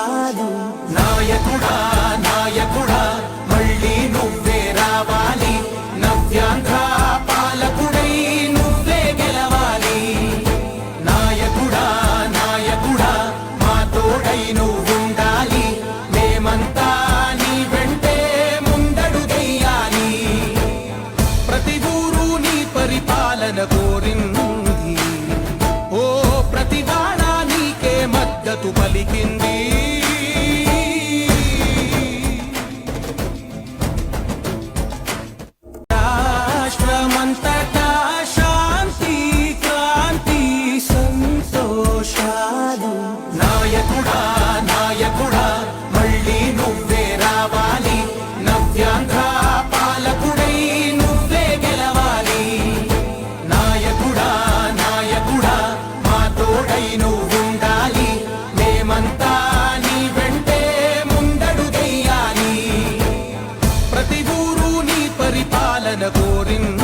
సంతోషాలు. నాయకుడా నాయకుడా మళ్ళీ నువ్వే రావాలి, నవ్యాంధ్ర పాలకుడై నువ్వే గెలవాలి. నాయకుడా నాయకుడా మా తోడై నువ్వుండాలి, మేమంతా నీ వెంటే ముందడుగెయ్యాలి. ప్రతి ఊరు నీ పరిపాలన కోరింది, ఓ ప్రతివాడ నీకే మద్దతు పలికింది. రాష్ట్రమంతటా శాంతి క్రాంతి సంతోషాలు. నాయకుడా నాయకుడా మళ్ళీ నువ్వే రావాలి, నవ్యాంధ్ర పాలకుడై నువ్వే గెలవాలి. నాయకుడా నాయకుడా మా తోడై నువ్వుండాలి, మేమంతా నీ వెంటే ముందడుగెయ్యాలి. ప్రతి ఊరు నీ పరిపాలన కోరింది,